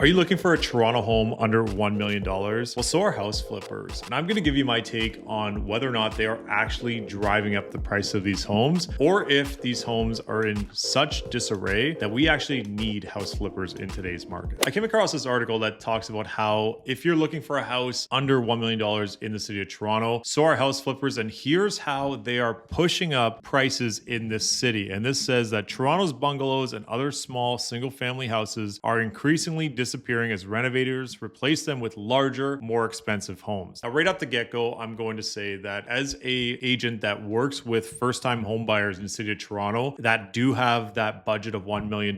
Are you looking for a Toronto home under $1 million? Well, so are house flippers. And I'm going to give you my take on whether or not they are actually driving up the price of these homes, or if these homes are in such disarray that we actually need house flippers in today's market. I came across this article that talks about how if you're looking for a house under $1 million in the city of Toronto, so are house flippers. And here's how they are pushing up prices in this city. And this says that Toronto's bungalows and other small single family houses are increasingly disappearing as renovators replace them with larger, more expensive homes. Now, right off the get-go, I'm going to say that as a agent that works with first-time home buyers in the city of Toronto that do have that budget of $1 million,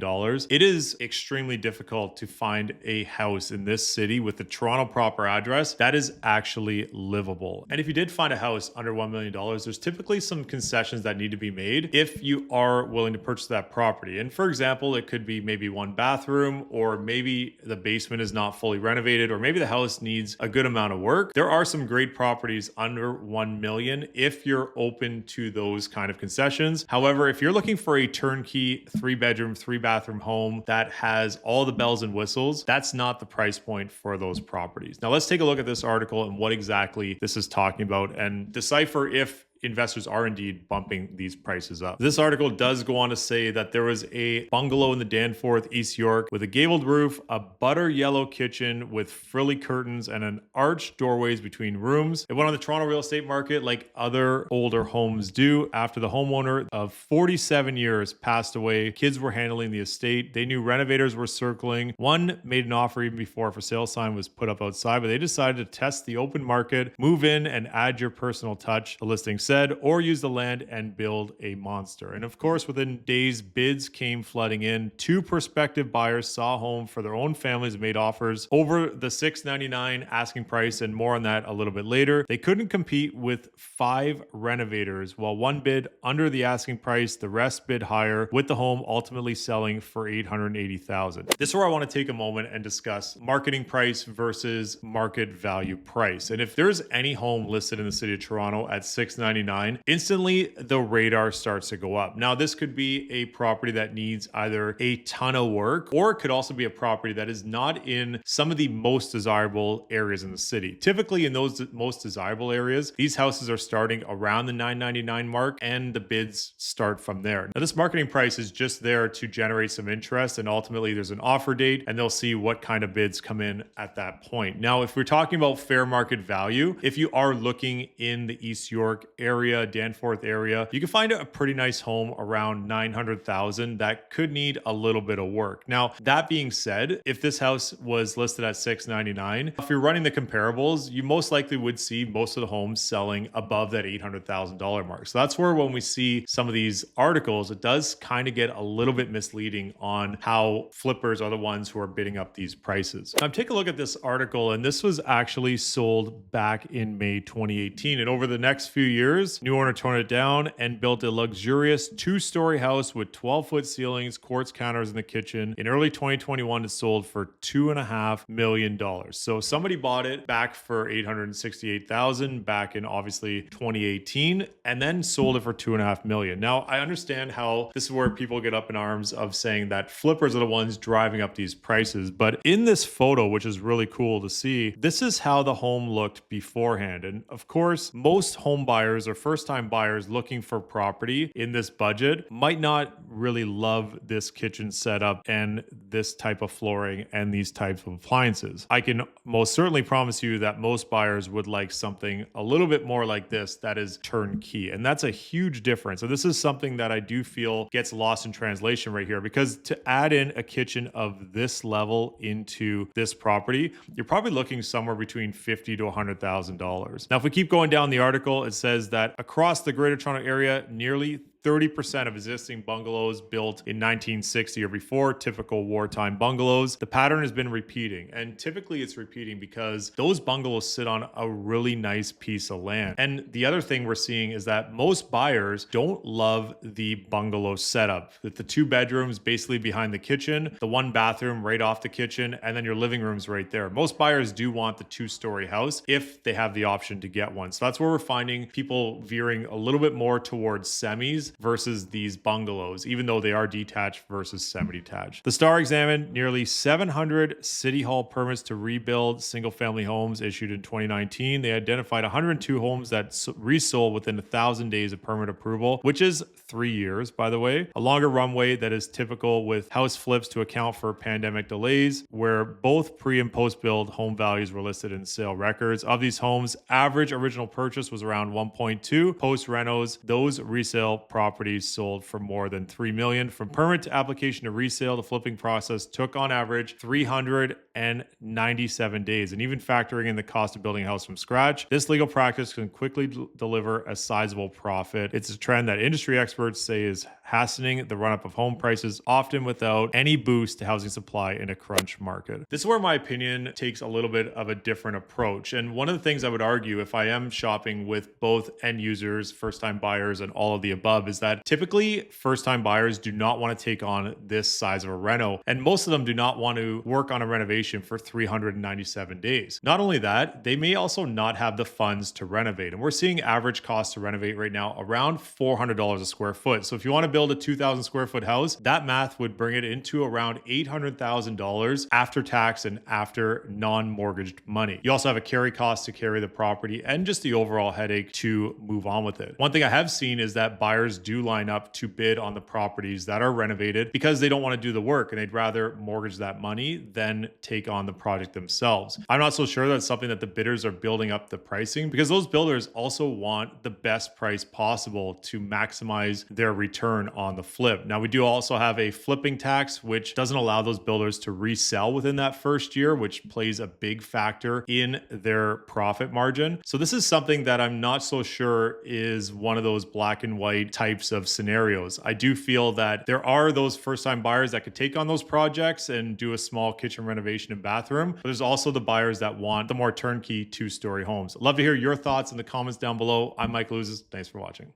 it is extremely difficult to find a house in this city with the Toronto proper address that is actually livable. And if you did find a house under $1 million, there's typically some concessions that need to be made if you are willing to purchase that property. And for example, it could be maybe one bathroom, or maybe the basement is not fully renovated, or maybe the house needs a good amount of work. There are some great properties under 1 million if you're open to those kind of concessions. However, if you're looking for a turnkey 3-bedroom, 3-bathroom home that has all the bells and whistles, that's not the price point for those properties. Now let's take a look at this article and what exactly this is talking about and decipher if investors are indeed bumping these prices up. This article does go on to say that there was a bungalow in the Danforth, East York, with a gabled roof, a butter yellow kitchen with frilly curtains, and an arched doorways between rooms. It went on the Toronto real estate market like other older homes do. After the homeowner of 47 years passed away, kids were handling the estate. They knew renovators were circling. One made an offer even before a for sale sign was put up outside, but they decided to test the open market, move in, and add your personal touch, the listing said, or use the land and build a monster. And of course, within days, bids came flooding in. 2 prospective buyers saw a home for their own families and made offers over the $699 asking price, and more on that a little bit later. They couldn't compete with 5 renovators. While one bid under the asking price, the rest bid higher, with the home ultimately selling for $880,000. This is where I want to take a moment and discuss marketing price versus market value price. And if there's any home listed in the city of Toronto at $699, instantly the radar starts to go up. Now, this could be a property that needs either a ton of work, or it could also be a property that is not in some of the most desirable areas in the city. Typically, in those most desirable areas, these houses are starting around the $999 mark, and the bids start from there. Now, this marketing price is just there to generate some interest, and ultimately there's an offer date, and they'll see what kind of bids come in at that point. Now, if we're talking about fair market value, if you are looking in the East York area, Danforth area, you can find a pretty nice home around $900,000 that could need a little bit of work. Now, that being said, if this house was listed at $699, if you're running the comparables, you most likely would see most of the homes selling above that $800,000 mark. So that's where when we see some of these articles, it does kind of get a little bit misleading on how flippers are the ones who are bidding up these prices. Now, take a look at this article, and this was actually sold back in May 2018. And over the next few years, new owner torn it down and built a luxurious 2-story house with 12-foot ceilings, quartz counters in the kitchen. In early 2021, it sold for $2.5 million. So somebody bought it back for $868,000 back in obviously 2018, and then sold it for $2.5 million. Now, I understand how this is where people get up in arms of saying that flippers are the ones driving up these prices. But in this photo, which is really cool to see, this is how the home looked beforehand. And of course, most home buyers or first-time buyers looking for property in this budget might not really love this kitchen setup and this type of flooring and these types of appliances. I can most certainly promise you that most buyers would like something a little bit more like this that is turnkey, and that's a huge difference. So this is something that I do feel gets lost in translation right here, because to add in a kitchen of this level into this property, you're probably looking somewhere between $50,000 to $100,000. Now, if we keep going down the article, it says that across the Greater Toronto Area, nearly 30% of existing bungalows built in 1960 or before, typical wartime bungalows. The pattern has been repeating, and typically it's repeating because those bungalows sit on a really nice piece of land. And the other thing we're seeing is that most buyers don't love the bungalow setup, with the 2 bedrooms basically behind the kitchen, the 1 bathroom right off the kitchen, and then your living room's right there. Most buyers do want the 2-story house if they have the option to get one. So that's where we're finding people veering a little bit more towards semis versus these bungalows, even though they are detached versus semi-detached. The Star examined nearly 700 City Hall permits to rebuild single-family homes issued in 2019. They identified 102 homes that resold within 1,000 days of permit approval, which is 3 years, by the way, a longer runway that is typical with house flips to account for pandemic delays, where both pre and post-build home values were listed in sale records. Of these homes, average original purchase was around 1.2. Post-renos, those resale properties sold for more than $3 million. From permit to application to resale, the flipping process took on average 397 days. And even factoring in the cost of building a house from scratch, this legal practice can quickly deliver a sizable profit. It's a trend that industry experts say is hastening the run-up of home prices, often without any boost to housing supply in a crunch market. This is where my opinion takes a little bit of a different approach. And one of the things I would argue, if I am shopping with both end users, first-time buyers, and all of the above, is that typically first-time buyers do not want to take on this size of a reno. And most of them do not want to work on a renovation for 397 days. Not only that, they may also not have the funds to renovate. And we're seeing average cost to renovate right now around $400 a square foot. So if you want to build a 2,000 square foot house, that math would bring it into around $800,000 after tax and after non-mortgaged money. You also have a carry cost to carry the property and just the overall headache to move on with it. One thing I have seen is that buyers do line up to bid on the properties that are renovated because they don't want to do the work and they'd rather mortgage that money than take on the project themselves. I'm not so sure that's something that the bidders are building up the pricing, because those builders also want the best price possible to maximize their return on the flip. Now, we do also have a flipping tax, which doesn't allow those builders to resell within that first year, which plays a big factor in their profit margin. So this is something that I'm not so sure is one of those black and white types of scenarios. I do feel that there are those first-time buyers that could take on those projects and do a small kitchen renovation and bathroom, but there's also the buyers that want the more turnkey 2-story homes. I'd love to hear your thoughts in the comments down below. I'm Mike Ouzas. Thanks for watching.